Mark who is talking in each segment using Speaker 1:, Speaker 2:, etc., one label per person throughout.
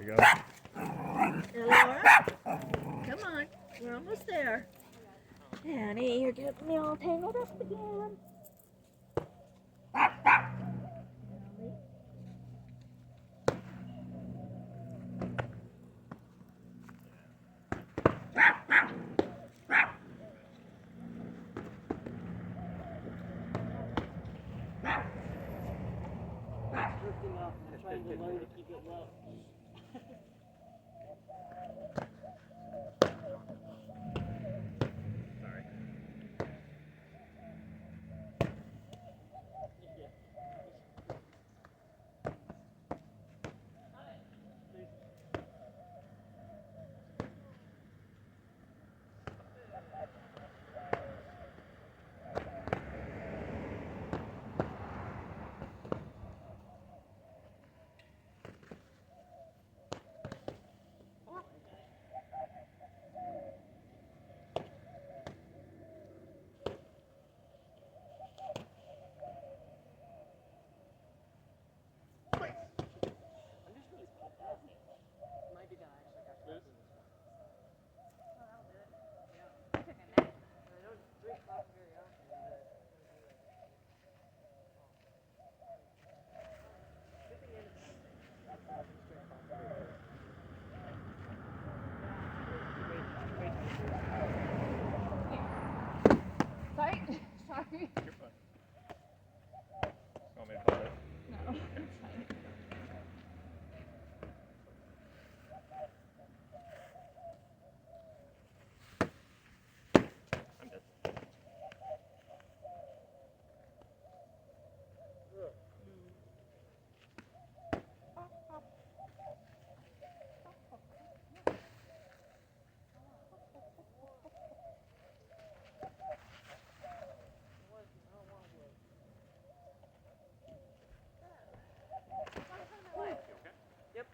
Speaker 1: you go.
Speaker 2: Laura, come on. We're almost there. Annie, you're getting me all tangled up again.
Speaker 3: Drifting up and trying to learn to keep it low.
Speaker 1: Sorry.
Speaker 4: Sorry.
Speaker 1: You're fine. Want me to pause it?
Speaker 4: No, it's fine.
Speaker 1: I'm dead.
Speaker 3: Yep.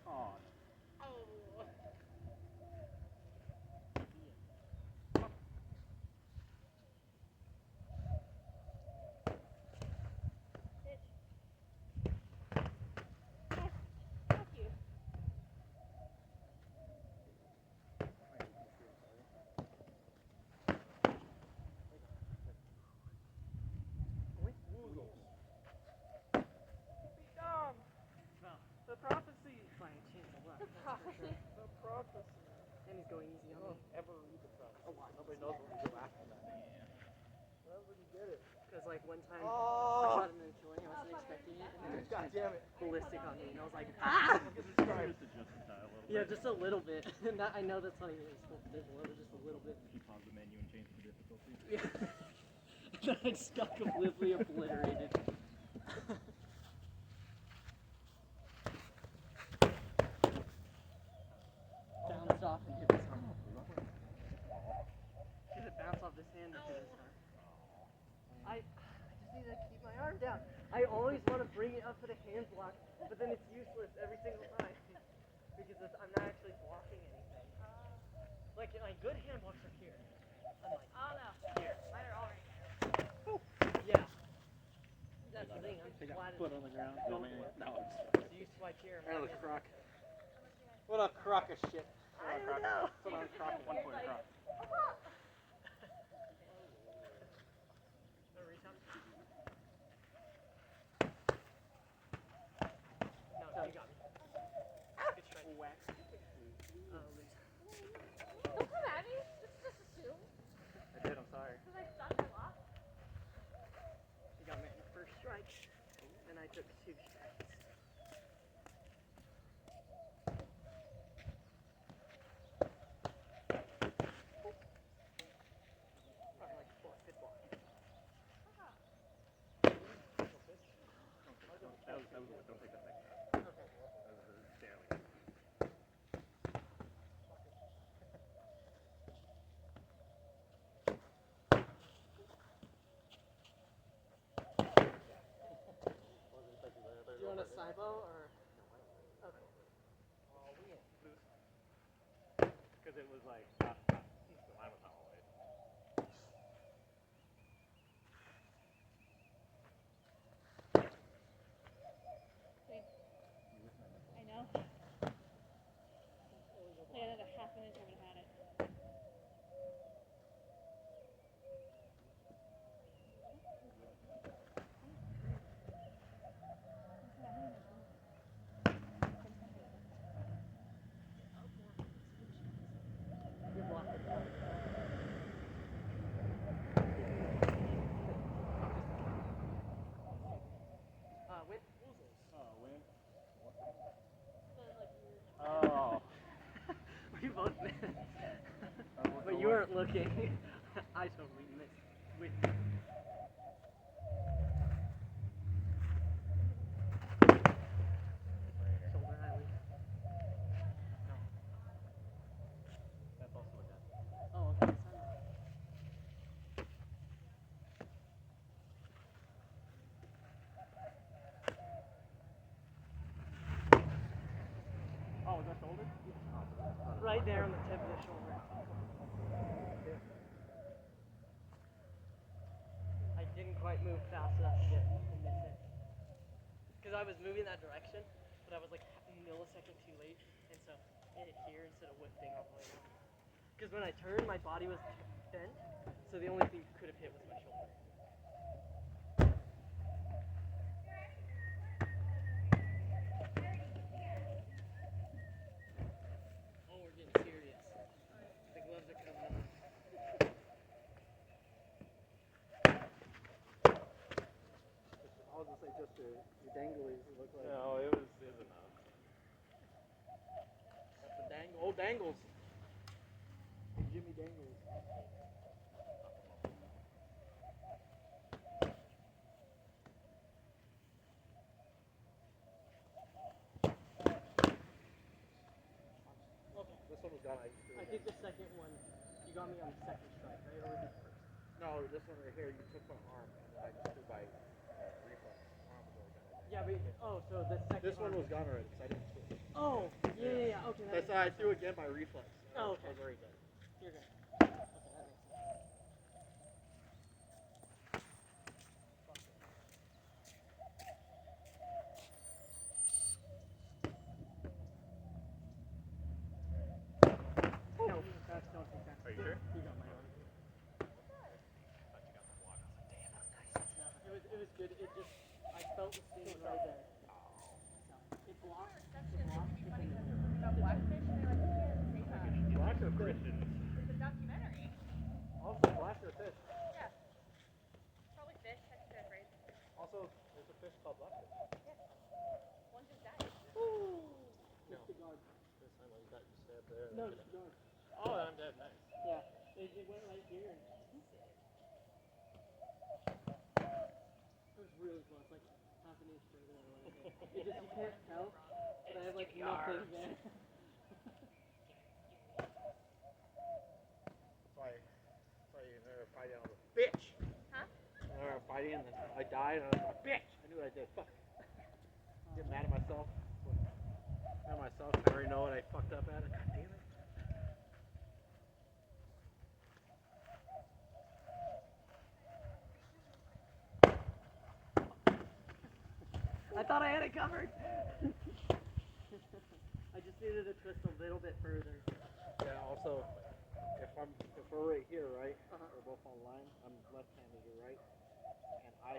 Speaker 1: Aw.
Speaker 3: The prophecy. Fine, change the luck. The prophecy. The prophecy. And he's going easy on me.
Speaker 5: Ever read the prophecy?
Speaker 3: A lot.
Speaker 5: Nobody knows when you go after that. Where would you get it?
Speaker 3: Because like one time I
Speaker 5: Oh!
Speaker 3: shot him in the killing, I wasn't expecting it, and then it
Speaker 5: God damn it.
Speaker 3: ballistic on me, and I was like, ah!
Speaker 1: Just adjust the dial a little
Speaker 3: Yeah,
Speaker 1: bit.
Speaker 3: just a little bit. And that, I know that's not even supposed to be below, just a little bit.
Speaker 1: You pause the menu and change the difficulty.
Speaker 3: Yeah. Then I got completely obliterated. Bounced off and hit his arm. Did it bounce off his hand and hit his arm? I just need to keep my arm down. I always want to bring it up for the hand block, but then it's useless every single time. Because I'm not actually blocking anything. Like, my good hand blocks are here. I'm like,
Speaker 4: Oh no.
Speaker 3: here.
Speaker 4: Mine are all right there.
Speaker 3: Yeah. That's the thing, I'm flat
Speaker 5: Foot on the ground.
Speaker 3: No,
Speaker 5: man. No,
Speaker 3: So you swipe here.
Speaker 5: Right on the crock. What a crock of shit.
Speaker 3: I don't know.
Speaker 5: Put on a crock, 1 point crock.
Speaker 3: No, you got me. Good strike. Whack. Loose.
Speaker 4: Don't come at me. Just assume.
Speaker 3: I did, I'm sorry.
Speaker 4: Because I suck a lot.
Speaker 3: You got me in the first strike, and I took 2 strikes. Probably like 4 fit block.
Speaker 1: Don't take that back.
Speaker 3: Okay.
Speaker 1: That was a barely. was like, mine was not always.
Speaker 4: I know. Like another half minute, I would have had it.
Speaker 3: You're blocking that. Win.
Speaker 1: Oh, win.
Speaker 4: But, like,
Speaker 1: Oh.
Speaker 3: We both missed.
Speaker 1: What's
Speaker 3: But
Speaker 1: the
Speaker 3: you
Speaker 1: one?
Speaker 3: weren't looking. I totally missed. Win. Shoulder highly. No.
Speaker 1: That's also a death.
Speaker 3: Oh, okay.
Speaker 1: Oh, was that shoulder?
Speaker 3: Right there on the tip of the shoulder. I didn't quite move fast enough to miss it. Because I was moving that direction, but I was like a millisecond too late, and so it hit here instead of whipping all the way down. Because when I turned, my body was bent, so the only thing you could have hit was my shoulder. Oh, we're getting serious. The gloves are coming off.
Speaker 5: I was gonna say just your danglies look like.
Speaker 1: No, it was enough.
Speaker 3: That's a dangle. Oh, dangles.
Speaker 5: Jimmy Dangles.
Speaker 3: Okay.
Speaker 5: This one was gone.
Speaker 3: I think the second one, you got me on the second strike, right? Or was it first?
Speaker 5: No, this one right here, you took my arm, and then I just threw by reflex. My arm was already gone.
Speaker 3: Yeah, but, oh, so the second
Speaker 5: This one was gone already, because I didn't switch.
Speaker 3: Oh, yeah. Okay,
Speaker 5: That's why I threw again by reflex.
Speaker 3: Oh, okay.
Speaker 5: I was already dead.
Speaker 3: You're good. Okay, that makes sense. No, that's don't take that.
Speaker 1: Are you sure?
Speaker 3: You got my arm. No, it was good. It just, I felt the sting right there. So, it blocked. It blocked.
Speaker 4: about blackfish, and they're like, you can't say that.
Speaker 5: Black or fish?
Speaker 4: It's a documentary.
Speaker 5: Also, black or fish?
Speaker 4: Yeah. Probably fish. I think that's right.
Speaker 5: Also, there's a fish called blackfish.
Speaker 4: One just died.
Speaker 5: No.
Speaker 3: The guard.
Speaker 5: This time I got you stabbed there.
Speaker 3: No, it's the guard.
Speaker 1: Oh, I'm dead. Nice.
Speaker 3: Yeah. It went right here. It was really close, like half an inch further than I wanted to. It just, you can't tell, but I have like nothing there.
Speaker 5: That's why you never fighting on the bitch.
Speaker 4: Huh?
Speaker 5: I remember fighting and then I died and I was like, bitch! I knew what I did. Fuck. Get mad at myself. Mad at myself. I already know what I fucked up at. God damn it.
Speaker 3: I thought I had it covered. I just needed to twist a little bit further.
Speaker 5: Yeah, also, if we're right here, right?
Speaker 3: Uh-huh.
Speaker 5: We're both on line. I'm left-handed, you're right. And I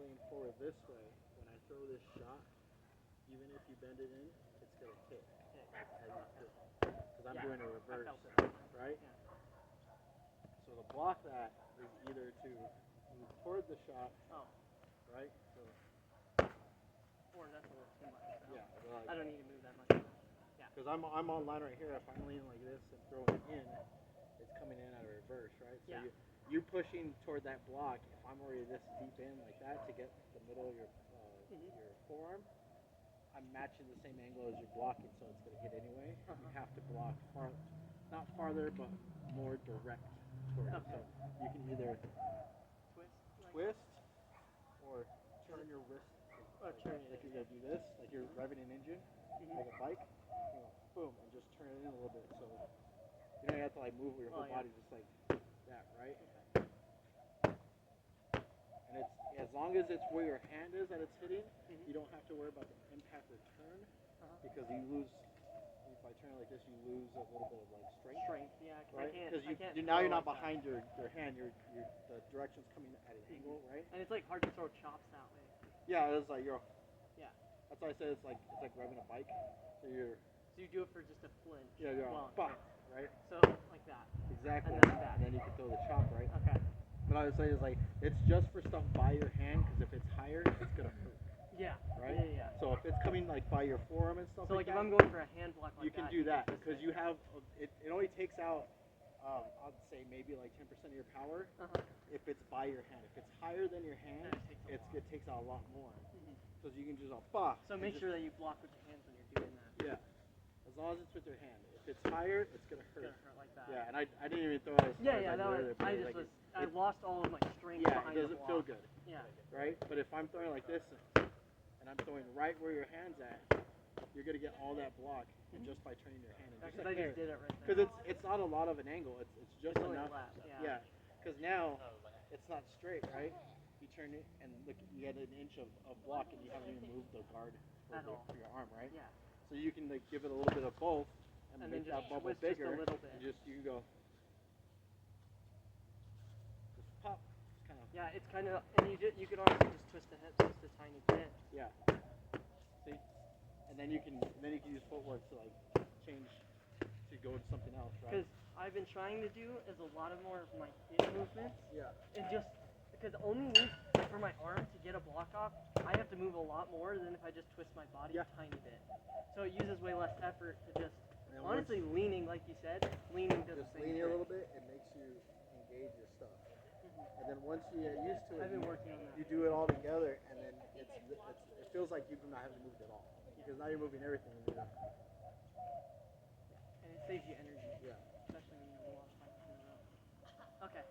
Speaker 5: lean forward this way. When I throw this shot, even if you bend it in, it's gonna hit. Because I'm doing a reverse, right?
Speaker 3: Yeah.
Speaker 5: So to block that is either to move toward the shot,
Speaker 3: Oh.
Speaker 5: right? So
Speaker 3: Or that's a little too much. So.
Speaker 5: yeah,
Speaker 3: I don't need to move that much.
Speaker 5: because I'm on line right here. If I'm leaning like this and throwing it in, it's coming in at a reverse, right? So
Speaker 3: Yeah.
Speaker 5: you pushing toward that block. If I'm already this deep in like that to get the middle of your your forearm, I'm matching the same angle as you're blocking, so it's gonna hit anyway. You have to block not farther, but more direct toward it. So you can either twist or turn your wrist. Like you're gonna do this, like you're revving an engine, like a bike. You know, boom, and just turn it in a little bit. So You know, you have to like move your whole
Speaker 3: Oh, yeah.
Speaker 5: body just like that, right? And it's as long as it's where your hand is that it's hitting, you don't have to worry about the impact or turn because you lose. If I turn it like this, you lose a little bit of like strength.
Speaker 3: Yeah,
Speaker 5: Right?
Speaker 3: Because
Speaker 5: now you're not
Speaker 3: like
Speaker 5: behind your hand. The direction's coming at an angle, right?
Speaker 3: And it's like hard to throw chops that way.
Speaker 5: Yeah, it's like you're.
Speaker 3: Yeah.
Speaker 5: That's why I said it's like grabbing a bike. So you're.
Speaker 3: So you do it for just a flinch.
Speaker 5: Yeah, you're
Speaker 3: well,
Speaker 5: on, right?
Speaker 3: So like that.
Speaker 5: Exactly.
Speaker 3: And then
Speaker 5: you can throw the chop, right?
Speaker 3: Okay.
Speaker 5: But I would say is like it's just for stuff by your hand because if it's higher, it's gonna hurt.
Speaker 3: Yeah.
Speaker 5: Right.
Speaker 3: Yeah.
Speaker 5: So if it's coming like by your forearm and stuff.
Speaker 3: So
Speaker 5: like
Speaker 3: if
Speaker 5: that,
Speaker 3: I'm going for a hand block like
Speaker 5: you can
Speaker 3: that,
Speaker 5: do that because you have it. It only takes out. I'd say maybe like 10% of your power if it's by your hand. If it's higher than your hand, it takes out a lot more. So you can just
Speaker 3: So make sure that you block with your hands when you're doing that.
Speaker 5: Yeah. As long as it's with your hand. If it's higher, it's gonna hurt.
Speaker 3: It's gonna hurt like that.
Speaker 5: Yeah, and I didn't even throw it as far as I did earlier.
Speaker 3: I lost all of my strength.
Speaker 5: Yeah,
Speaker 3: behind
Speaker 5: it doesn't
Speaker 3: the
Speaker 5: feel
Speaker 3: block.
Speaker 5: good.
Speaker 3: Yeah.
Speaker 5: Right? But if I'm throwing like this and I'm throwing right where your hand's at, you're gonna get all that block just by turning your hand.
Speaker 3: Because I just did it right there.
Speaker 5: Because it's not a lot of an angle. It's just enough. Yeah. Because now it's not straight, right? You turn it and look, you get an inch of block and you haven't even moved the guard for your arm, right?
Speaker 3: Yeah.
Speaker 5: So you can like give it a little bit of both and make
Speaker 3: then
Speaker 5: that bubble
Speaker 3: twist
Speaker 5: bigger.
Speaker 3: just a little bit.
Speaker 5: And you can go. Just pop. Kind of.
Speaker 3: Yeah, it's kind of, and you can honestly just twist the hips just a tiny bit.
Speaker 5: Yeah. See, and then you can use footwork to like change to go to something else, right?
Speaker 3: Because I've been trying to do is a lot of more of my hip movements.
Speaker 5: Yeah.
Speaker 3: And just because only for my arm to get a block off, I have to move a lot more than if I just twist my body a tiny bit. So it uses way less effort to just honestly leaning, like you said, leaning does the same
Speaker 5: leaning
Speaker 3: thing.
Speaker 5: a little bit, it makes you engage your stuff. And then once you get used to it,
Speaker 3: I've been working on that.
Speaker 5: you do it all together, and then it feels like you do not have to move it at all. Because now you're moving everything.
Speaker 3: And it saves you energy.
Speaker 5: Yeah.
Speaker 3: Especially when you have a lot of practice in a row. Okay.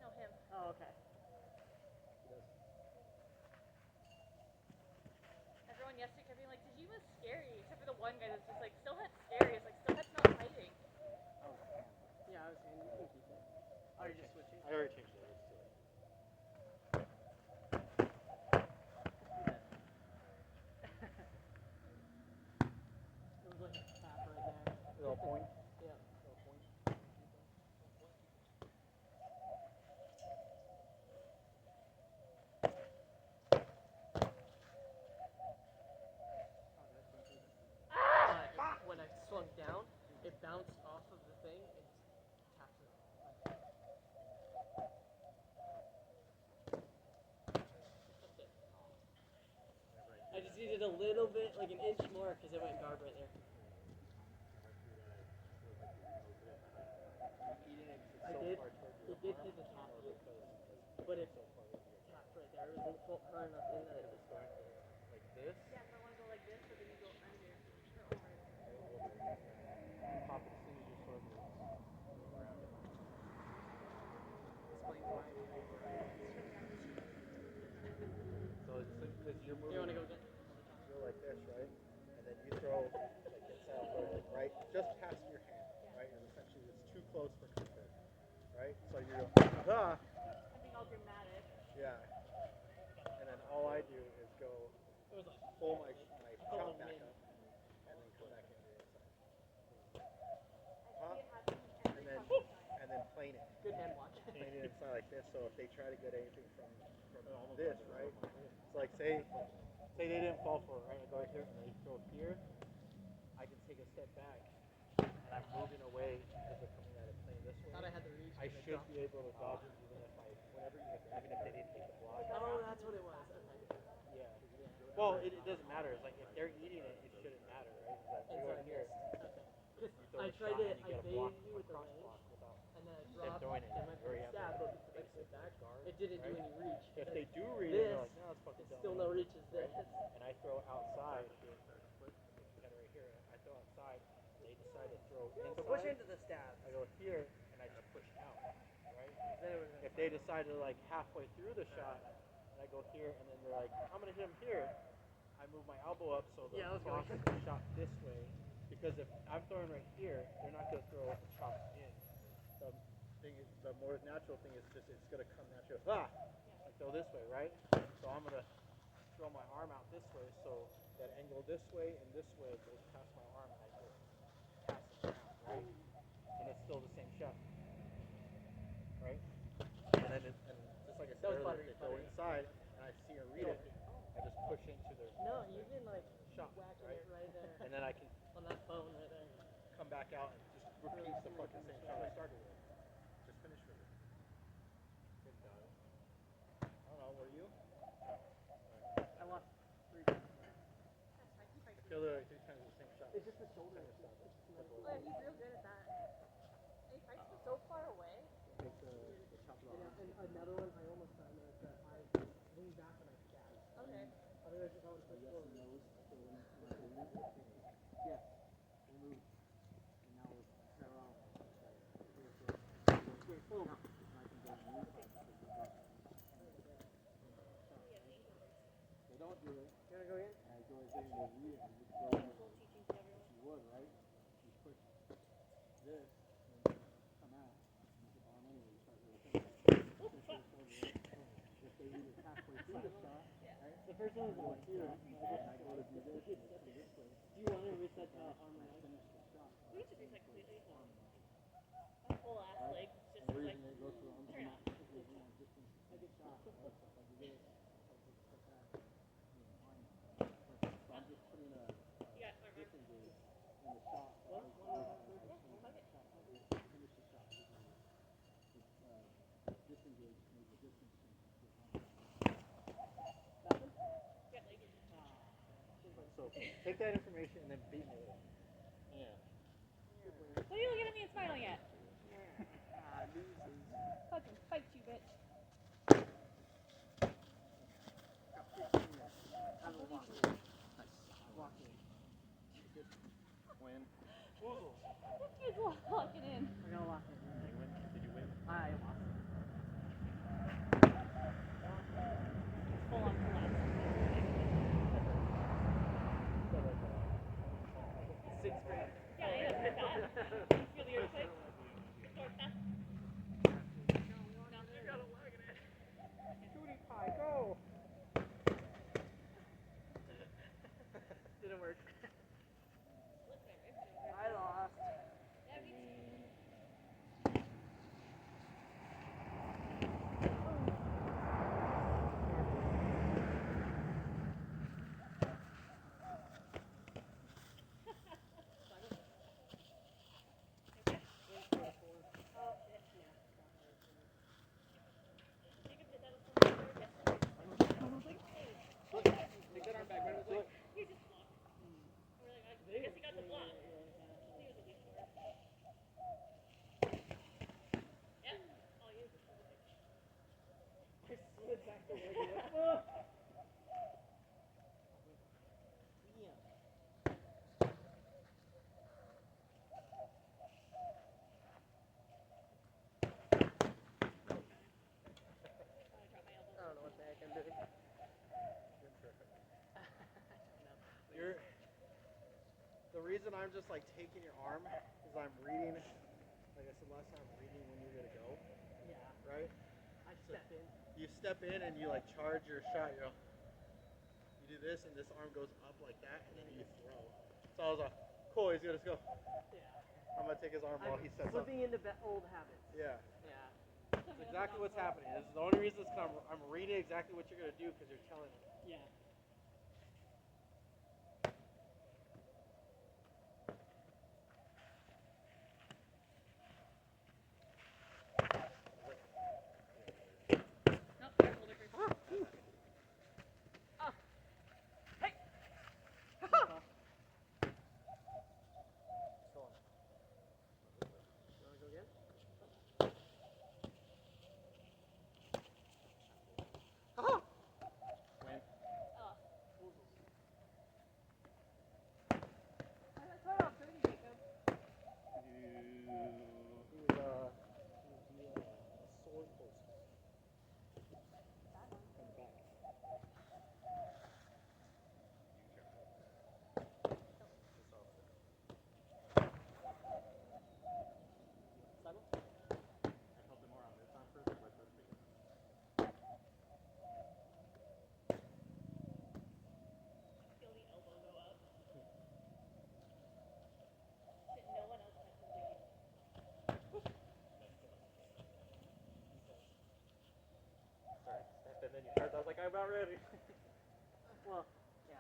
Speaker 4: No, him.
Speaker 3: Oh, okay.
Speaker 4: Everyone yesterday kept being like, Tajima was scary, except for the one guy that's just like, Stillhead's scary. It's like, Stillhead's not fighting.
Speaker 3: Yeah, I was saying you can keep it. Oh, you're just switching?
Speaker 5: I already changed it.
Speaker 3: It was like a tap right there.
Speaker 5: Little point.
Speaker 3: Yeah.
Speaker 5: Little point.
Speaker 3: When I swung down, it bounced off of the thing and tapped it. I just needed a little bit, like an inch more, because it went garb right there. I did. It did hit the top, but it tapped right there. It was far enough in that it just went
Speaker 5: Like this.
Speaker 4: Yeah, so I want to go like this, but then you go under or over.
Speaker 5: Pop it as soon as you sort of move around it.
Speaker 3: explains why.
Speaker 5: So it's you're moving.
Speaker 3: You want to go again?
Speaker 5: Go like this, right? And then you throw like inside of it, right? Just past your hand, right? And essentially it's too close for comfort, right? So you're
Speaker 4: I'm being all dramatic.
Speaker 5: yeah. And then all I do is go pull my chop back up and then come back into the inside. And then plane it.
Speaker 3: Good hand block.
Speaker 5: Plane it inside like this. So if they try to get anything from this, right? So like say they didn't fall for it, right? I go right here and they throw here. I can take a step back and I'm moving away because they're coming at it playing this way.
Speaker 3: Thought I had the reach.
Speaker 5: I should be able to dodge it even if even if they didn't take the block.
Speaker 3: Oh, that's what it was. Okay.
Speaker 5: Yeah. Well, it doesn't matter. It's like if they're eating it, it shouldn't matter, right? But
Speaker 3: And so
Speaker 5: right
Speaker 3: I
Speaker 5: here.
Speaker 3: missed. Okay.
Speaker 5: You throw
Speaker 3: I
Speaker 5: a
Speaker 3: tried
Speaker 5: shot
Speaker 3: it.
Speaker 5: and
Speaker 3: I
Speaker 5: you get a
Speaker 3: baited
Speaker 5: block,
Speaker 3: you with the
Speaker 5: cross
Speaker 3: range,
Speaker 5: block without.
Speaker 3: and then I drop
Speaker 5: throwing it,
Speaker 3: and went for
Speaker 5: very
Speaker 3: the stab, but
Speaker 5: basic
Speaker 3: back,
Speaker 5: guard,
Speaker 3: it didn't do
Speaker 5: right?
Speaker 3: any reach.
Speaker 5: If they do read
Speaker 3: This
Speaker 5: it, they're like, no, it's fucking dumb.
Speaker 3: still no reach as this.
Speaker 5: And I throw outside. You got it right here. I throw outside. They decide to throw inside.
Speaker 3: So push into the stab.
Speaker 5: I go here and I just push out, right?
Speaker 3: Then it was
Speaker 5: If they decide to like halfway through the shot, and I go here and then they're like, I'm gonna hit him here. I move my elbow up so the boss shot this way. Because if I'm throwing right here, they're not gonna throw a chop in. The thing is, the more natural thing is just it's gonna come natural. I throw this way, right? So I'm gonna throw my arm out this way, so that angle this way and this way goes past my arm, and I go past the ground, right? And it's still the same shot, right? And then and just like I said earlier, they go inside, and I see her read it. I just push into their
Speaker 3: No, you can like
Speaker 5: shot,
Speaker 3: whacking
Speaker 5: right?
Speaker 3: it right there.
Speaker 5: And then I can
Speaker 3: On that phone right there.
Speaker 5: come back out and just repeat the fucking same shot I started with. Just finish with it. Good job. I don't know, were you?
Speaker 3: I lost 3 times.
Speaker 5: I killed it like 3 times the same shot.
Speaker 3: It's just the shoulder.
Speaker 4: Oh, yeah, he's real good at that. And he fights from so far away.
Speaker 5: Take the top of the arm.
Speaker 3: And another one I almost found is that I lean back and I stab.
Speaker 4: Okay.
Speaker 3: Otherwise, if I would push forward.
Speaker 5: Yes. We moved. And now we're parallel. Boom. They don't do it.
Speaker 3: You wanna go in?
Speaker 5: I go in and they read it and you throw it. You would, right? You push this and then come out. You put the arm anyway. You start with the if they read it halfway through the shot, right?
Speaker 3: The first one was
Speaker 5: Go here and I go to do this and come this way.
Speaker 3: Do you want to reset the arm and leg?
Speaker 5: Finish the shot.
Speaker 4: We could just reset completely. A full ass leg. Just
Speaker 5: And the
Speaker 4: like,
Speaker 5: reason it goes through arms
Speaker 4: turn
Speaker 5: is
Speaker 4: off.
Speaker 5: because you know, distance is a shot, right? So if I do this, like that, so I'm just putting a
Speaker 4: You got arm.
Speaker 5: disengage in the shot. Finish the shot. Disengage, make the distance change.
Speaker 4: Yeah, leg.
Speaker 5: So take that information and then beat me with it. Yeah.
Speaker 4: What are you looking at me and smiling at?
Speaker 5: Loses.
Speaker 4: Fucking fight you, bitch.
Speaker 5: Win.
Speaker 4: This kid's walking in.
Speaker 3: I got lost.
Speaker 5: Did you win? Did you win?
Speaker 3: I lost.
Speaker 4: Full on collapse.
Speaker 3: 6th grade.
Speaker 4: Yeah, I know. That. You feel the earthquake? North, south. Down there.
Speaker 5: Cutie pie, go!
Speaker 3: Didn't work.
Speaker 4: Look, my ribs are
Speaker 3: I lost.
Speaker 4: Yeah, me too.
Speaker 5: Take that arm back, right? Look.
Speaker 4: He just blocked. We're like, I guess he got the block. He was a weak sword. Yeah, all you.
Speaker 3: I slid back to where you were. I don't know what the heck I'm doing.
Speaker 5: You're, the reason I'm just like taking your arm is I'm reading, like I said last time, I'm reading when you're gonna go,
Speaker 3: Yeah.
Speaker 5: right?
Speaker 3: I stepped in.
Speaker 5: You step in and you like charge your shot. You do this and this arm goes up like that, and then you throw. So I was like, cool, he's gonna go.
Speaker 3: Yeah.
Speaker 5: I'm gonna take his arm while he sets up.
Speaker 3: Slipping into old habits.
Speaker 5: Yeah,
Speaker 3: Yeah.
Speaker 5: that's exactly what's happening. This is the only reason is 'cause I'm reading exactly what you're gonna do because you're telling me.
Speaker 3: Yeah.
Speaker 4: Nope, careful, Licker.
Speaker 3: You wanna go again? I'm about ready. Well, yeah.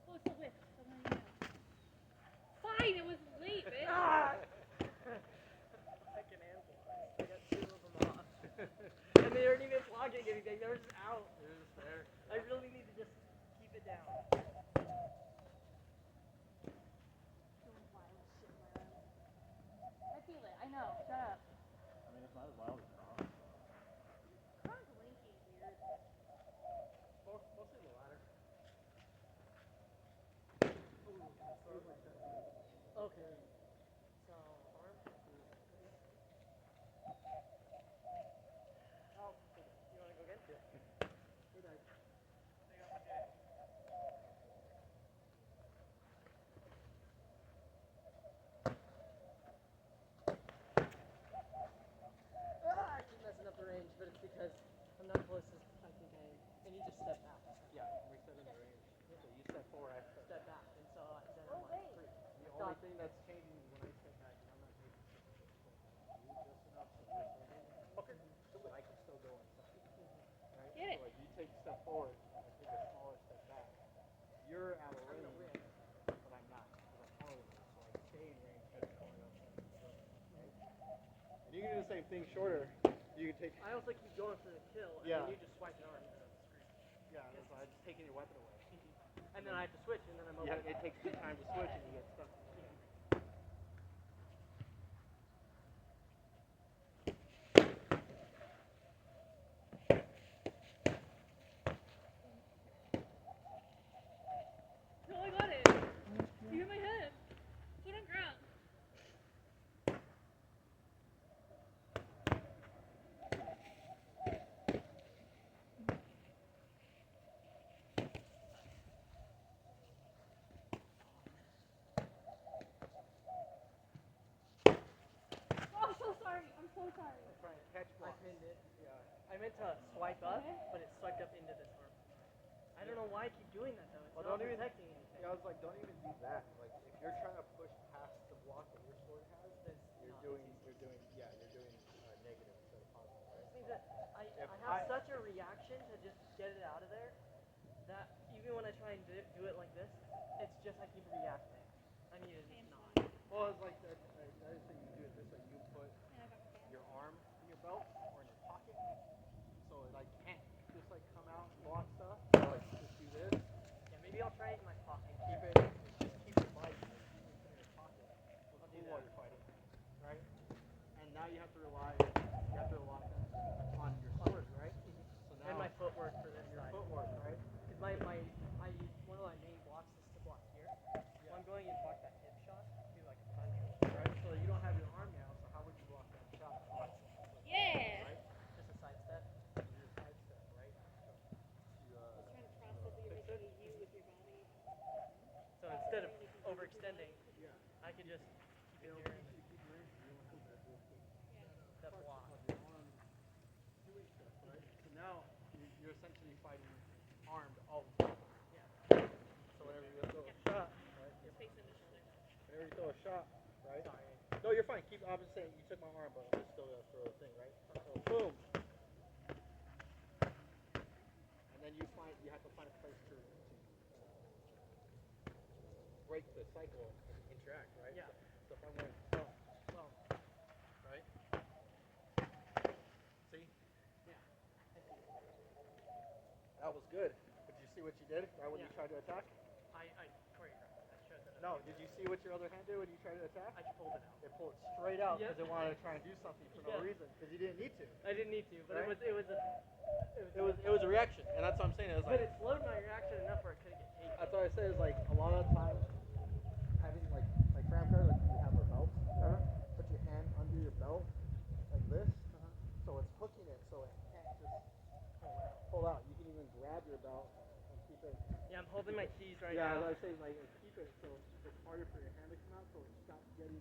Speaker 4: Oh, it's a whip. Fine, it was late, bitch.
Speaker 3: Second hand blocks. I got 2 of them off. And they aren't even blocking anything. They're just out.
Speaker 1: They're just there.
Speaker 3: I really need to just keep it down.
Speaker 4: I feel it. I know. Shut up.
Speaker 1: I mean, it's not as wild as Kron.
Speaker 4: Kron's lanky and weird.
Speaker 1: Mostly the latter.
Speaker 3: Okay. So, arm. Oh, you want to go again? Yeah. Good night. I keep messing up the range, but it's because I'm not close as I think I am. And you just step back.
Speaker 5: Yeah, we set in the range. So you step forward, I step
Speaker 3: Step back. And so then I'm like free.
Speaker 5: The only thing that's changing is when I step back, and I'm not making such a big step back. You just enough so you're still moving, but I can still go inside. Right?
Speaker 4: Get it.
Speaker 5: So like you take a step forward, I take a smaller step back. You're out of range, but I'm not, because I'm taller than you. So I stay in range, but I'm going up. Right? And you can do the same thing shorter. You can take.
Speaker 3: I also keep going for the kill, and
Speaker 5: Yeah.
Speaker 3: then you just swipe an arm into the screen.
Speaker 5: Yeah, that's why I'm just taking your weapon away.
Speaker 3: And then I have to switch, and then I'm over.
Speaker 5: Yeah, it takes 2 times to switch, and you get stuck.
Speaker 4: No, I got it. You hit my head. Put on ground. Oh, so sorry. I'm so sorry.
Speaker 5: Try and catch
Speaker 3: I
Speaker 5: blocks.
Speaker 3: pinned it.
Speaker 5: Yeah.
Speaker 3: I meant to swipe up,
Speaker 4: Okay.
Speaker 3: but it swiped up into this arm. I don't know why I keep doing that though. It's
Speaker 5: Well,
Speaker 3: not
Speaker 5: don't even-
Speaker 3: protecting anything.
Speaker 5: Yeah, I was like, don't even do that. Like, if you're trying to push past the block that your sword has,
Speaker 3: It's
Speaker 5: you're
Speaker 3: not,
Speaker 5: doing
Speaker 3: it's
Speaker 5: negative instead of positive,
Speaker 3: It
Speaker 5: right?
Speaker 3: just means that I
Speaker 5: If
Speaker 3: have such a reaction to just get it out of there that even when I try and do it like this, it's just I keep reacting. I need to just not.
Speaker 5: Well, it's like that. The other thing you do it this way. You put your arm in your belt or in your pocket, so it like can't just like come out and block stuff. Or like just do this.
Speaker 3: Yeah, maybe I'll try it in my pocket.
Speaker 5: Keep it. Just keep it light. Like, keep it in your pocket.
Speaker 3: I'll do
Speaker 5: While
Speaker 3: that.
Speaker 5: you're fighting, right? And now you have to rely on your sword, right? So now
Speaker 3: And my footwork for this
Speaker 5: your
Speaker 3: side.
Speaker 5: footwork, right?
Speaker 3: Because I use one of my main blocks is to block here. So I'm going and block that hip shot, do like a punch.
Speaker 5: Right? So you don't have your arm now, so how would you block that shot?
Speaker 4: Yeah.
Speaker 5: Right?
Speaker 3: Just a side step.
Speaker 5: Your side step, right?
Speaker 3: So instead of overextending,
Speaker 5: Yeah.
Speaker 3: I can just keep it here and that block.
Speaker 5: Your arm doing stuff, right? So now you're essentially fighting armed all the time.
Speaker 3: Yeah.
Speaker 5: So whenever you throw a shot, right?
Speaker 4: Just face in the shoulder.
Speaker 5: Whenever you throw a shot, right?
Speaker 3: Sorry.
Speaker 5: No, you're fine. Keep opposite. You took my arm, but I'm just still gonna throw the thing, right? So boom. And then you have to find a place to break the cycle and interact, right?
Speaker 3: Yeah.
Speaker 5: So if I'm going
Speaker 3: Well,
Speaker 5: right? See?
Speaker 3: yeah.
Speaker 5: That was good. Did you see what you did right when you
Speaker 3: Yeah.
Speaker 5: tried to attack?
Speaker 3: I choreographed. I showed that.
Speaker 5: No. Did you see what your other hand did when you tried to attack?
Speaker 3: I pulled it out.
Speaker 5: It pulled it straight out
Speaker 3: Yep.
Speaker 5: because it wanted to try and do something for no
Speaker 3: Yeah.
Speaker 5: reason because you didn't need to.
Speaker 3: I didn't need to, but
Speaker 5: Right?
Speaker 3: it was
Speaker 5: a reaction, and that's what I'm saying. It was
Speaker 3: but
Speaker 5: like
Speaker 3: it slowed my reaction enough where it couldn't get taken.
Speaker 5: that's what I said. Is like a lot of times having like Fram card, like you have our belts. Put your hand under your belt like this, so it's hooking it, so it can't just pull out. You can even grab your belt and keep it.
Speaker 3: Yeah, I'm holding my keys right
Speaker 5: Yeah,
Speaker 3: now.
Speaker 5: as I say, like keep it so it's harder for your hand to come out, so it's not getting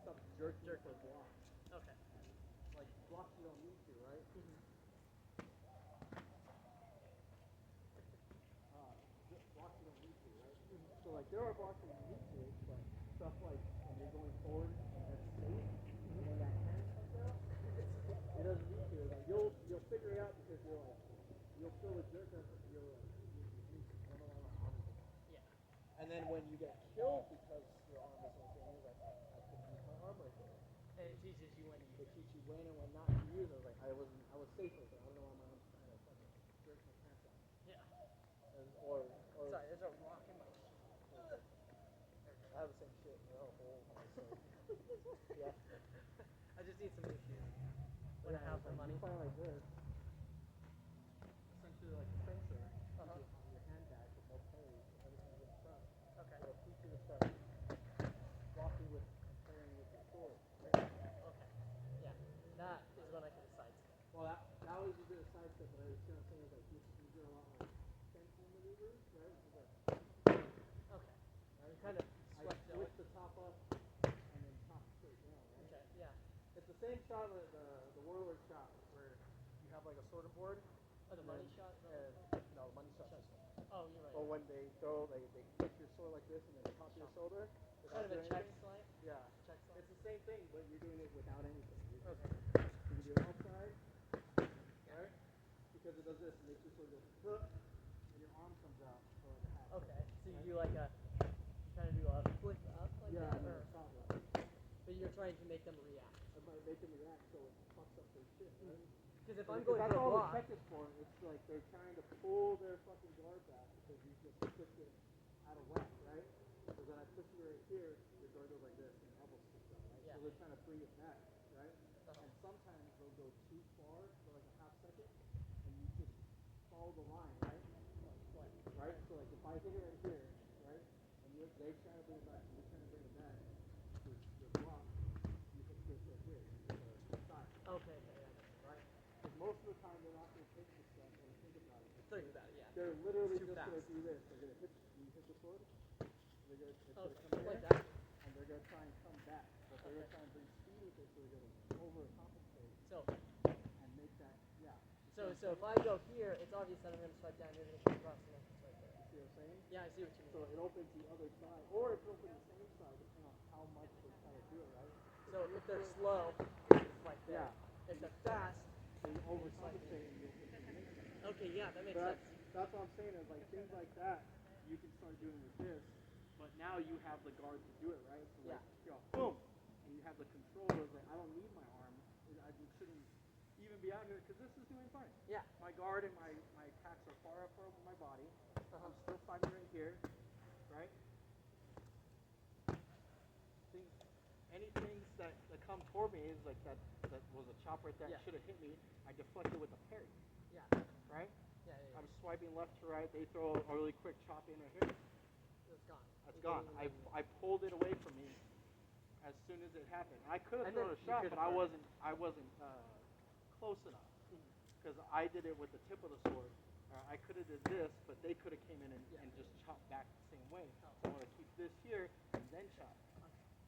Speaker 5: stuff jerking for blocks.
Speaker 3: Okay.
Speaker 5: Like blocks you don't need to, right? So like there are blocks where you need to, but stuff like when you're going forward and that's safe, and when that hand comes out, it doesn't need to. Like you'll figure it out because you're like you'll feel the jerk as you're like I don't know why my arm is like.
Speaker 3: Yeah.
Speaker 5: And then when you get killed because your arm is open, you're like I couldn't use my arm right there.
Speaker 3: And it teaches you when to use
Speaker 5: It
Speaker 3: it.
Speaker 5: teaches you when and when not to use it. Like I was safe with it. I don't know why my arm's trying to fucking jerk my pants out.
Speaker 3: Yeah.
Speaker 5: Or
Speaker 3: Sorry, there's a rock in my shoe.
Speaker 5: I have the same shit. A whole so. Yeah.
Speaker 3: I just need some new shoes. When I have the money.
Speaker 5: You find like this. Essentially like a sensor
Speaker 3: Uh-huh.
Speaker 5: on your handbag with no carry, so everything's in front.
Speaker 3: Okay.
Speaker 5: So it'll teach you to start blocking with and parrying with your sword. Right?
Speaker 3: Okay. Yeah. That is when I can decide.
Speaker 5: Well, that was a bit of sidestep, but I was what I'm saying is like you do a lot like fencing maneuvers, right? Which is like,
Speaker 3: Okay.
Speaker 5: right?
Speaker 3: Kind of
Speaker 5: I
Speaker 3: swept
Speaker 5: switch
Speaker 3: it.
Speaker 5: the top up and then top straight down, right?
Speaker 3: Okay. Yeah.
Speaker 5: It's the same shot that the warlord shot where you have like a sword and board.
Speaker 3: Oh, the money shot?
Speaker 5: No, the money shot.
Speaker 3: Oh, you're right.
Speaker 5: Or when they throw, they hit your sword like this and then they top your shoulder.
Speaker 3: Kind of a check
Speaker 5: anything.
Speaker 3: slant?
Speaker 5: Yeah.
Speaker 3: Check slant?
Speaker 5: It's the same thing, but you're doing it without anything.
Speaker 3: Okay.
Speaker 5: You can do it outside, right? Because it does this, it makes your sword go flip, and your arm comes out for like a half.
Speaker 3: Okay. So you do like you kind of do a flip up like
Speaker 5: Yeah,
Speaker 3: that?
Speaker 5: and then
Speaker 3: Or,
Speaker 5: a shot right.
Speaker 3: but you're trying to make them react.
Speaker 5: I might make them react so it fucks up their shit, right?
Speaker 3: Because if I'm going
Speaker 5: that's
Speaker 3: for a
Speaker 5: all
Speaker 3: block,
Speaker 5: the tech is for. It's like they're trying to pull their fucking guard back because you just push it out of whack, right? Because when I push you right here, your guard goes like this and your elbow sticks out, right?
Speaker 3: Yeah.
Speaker 5: So they're trying to bring it back, right?
Speaker 3: Uh-huh.
Speaker 5: And sometimes they'll go too far for like a half second, and you just follow the line, right? Right? So like if I hit it right here, right, and they're trying to bring it back, and you're trying to bring it back, your block, you hit this right here, the side.
Speaker 3: Okay, yeah.
Speaker 5: Right? Because most of the time they're not going to take this step or think about it.
Speaker 3: Think about it, yeah.
Speaker 5: They're literally
Speaker 3: Too
Speaker 5: just going to
Speaker 3: fast.
Speaker 5: do this. They're going to hit the sword. It's going to come here,
Speaker 3: like that.
Speaker 5: and they're going to try and come back. But they're going to try and bring speed with it, so they're going to overcompensate
Speaker 3: So
Speaker 5: and make that, yeah.
Speaker 3: So if I go here, it's obvious that I'm going to strike down. You're going to come across and it's right there.
Speaker 5: You see what I'm saying?
Speaker 3: Yeah, I see what you mean.
Speaker 5: So it opens the other side, or it can open the same side, depending on how much they try to do it, right?
Speaker 3: So if they're slow, it's like there.
Speaker 5: Yeah.
Speaker 3: If they're fast,
Speaker 5: They overcompensate and you'll hit the same side.
Speaker 3: okay, yeah, that makes
Speaker 5: But
Speaker 3: sense.
Speaker 5: that's what I'm saying is like things like that you can start doing with this, but now you have the guard to do it, right? So like, you go, boom, and you have the controllers. Like I don't need my arm. I shouldn't even be out here because this is doing fine.
Speaker 3: Yeah.
Speaker 5: My guard and my attacks are far up from my body. I'm still fighting right here, right? Any things that come toward me is like that was a chop right there.
Speaker 3: Yeah.
Speaker 5: Should have hit me. I deflected with a parry.
Speaker 3: Yeah.
Speaker 5: Right?
Speaker 3: Yeah.
Speaker 5: I'm swiping left to right. They throw a really quick chop in right here.
Speaker 3: It's gone.
Speaker 5: That's gone. I pulled it away from me as soon as it happened. I could have thrown a shot, but I wasn't close enough because I did it with the tip of the sword. I could have did this, but they could have came in and just chopped back the same way. So I want to keep this here and then chop.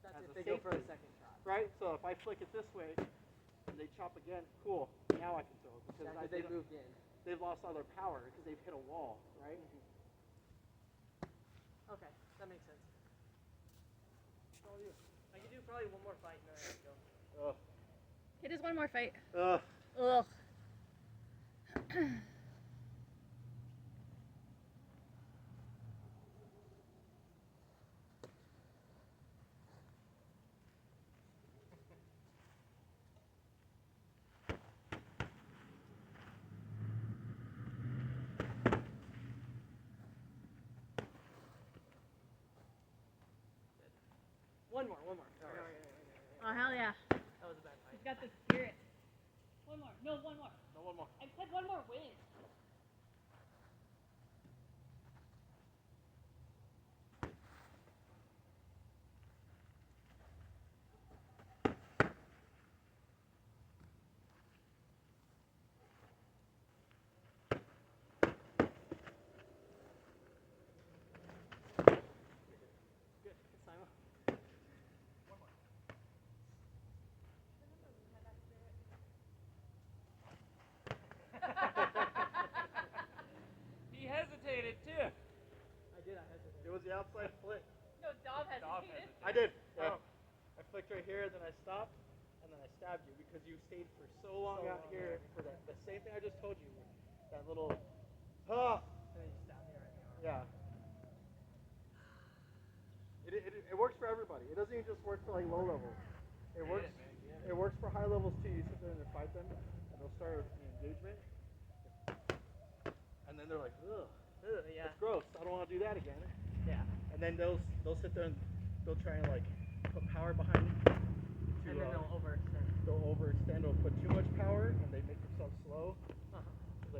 Speaker 3: That's
Speaker 5: As
Speaker 3: if
Speaker 5: a
Speaker 3: they go for a
Speaker 5: safety.
Speaker 3: second shot.
Speaker 5: Right? So if I flick it this way and they chop again, cool. Now I can throw it because
Speaker 3: they moved in.
Speaker 5: They've lost all their power because they've hit a wall, right?
Speaker 3: Okay, that makes sense. All you. I can do probably one more fight and then I go.
Speaker 4: Okay, there's one more fight.
Speaker 5: Ugh.
Speaker 4: Ugh.
Speaker 3: One more.
Speaker 4: Oh, hell yeah.
Speaker 3: That was a bad fight.
Speaker 4: He's got the spirit. One more. No, one more.
Speaker 5: No, one more.
Speaker 4: I said one more win.
Speaker 3: Good, Simon.
Speaker 1: He hesitated too.
Speaker 3: I did, I hesitated.
Speaker 1: It was the outside flick.
Speaker 4: No, Dom has
Speaker 1: Dom
Speaker 4: hesitated.
Speaker 1: I did. Yeah.
Speaker 3: Oh.
Speaker 1: I flicked right here, then I stopped, and then I stabbed you because you stayed for so long
Speaker 3: So
Speaker 1: out
Speaker 3: long,
Speaker 1: here
Speaker 3: yeah.
Speaker 1: for that. The same thing I just told you. That little. Ah.
Speaker 3: And then you stabbed me right in the arm.
Speaker 1: Yeah. It works for everybody. It doesn't even just work for like low levels. It works. It works for high levels too. You sit there and fight them, and they'll start an engagement, and then they're like, ugh,
Speaker 3: Yeah.
Speaker 1: it's gross. I don't want to do that again.
Speaker 3: Yeah.
Speaker 1: And then they'll sit there and they'll try and like put power behind it.
Speaker 3: And then they'll overextend.
Speaker 1: They'll overextend or put too much power, and they make themselves slow. So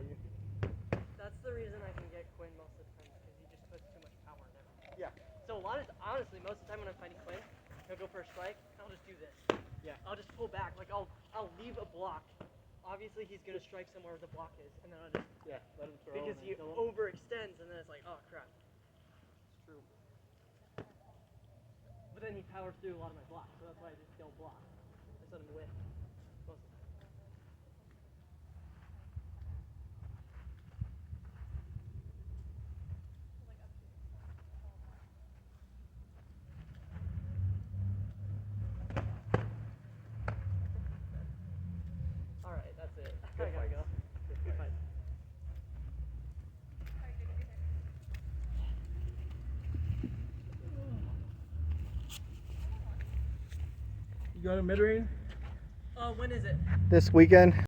Speaker 3: That's the reason I can get Quinn most of the time, because he just puts too much power in everything.
Speaker 1: yeah.
Speaker 3: So honestly, most of the time when I'm fighting Quinn, he'll go for a strike, and I'll just do this.
Speaker 1: Yeah.
Speaker 3: I'll just pull back, like I'll leave a block. Obviously, he's gonna strike somewhere where the block is, and then I'll just
Speaker 1: Let him throw.
Speaker 3: because
Speaker 1: and
Speaker 3: he
Speaker 1: then kill him.
Speaker 3: overextends, and then it's like, oh crap.
Speaker 1: It's true.
Speaker 3: But then he powers through a lot of my blocks, so that's why I just don't block. I just let him win most of the time. All right, that's it. I gotta go. Good fight.
Speaker 1: You going to mid-range?
Speaker 3: When is it?
Speaker 1: This weekend.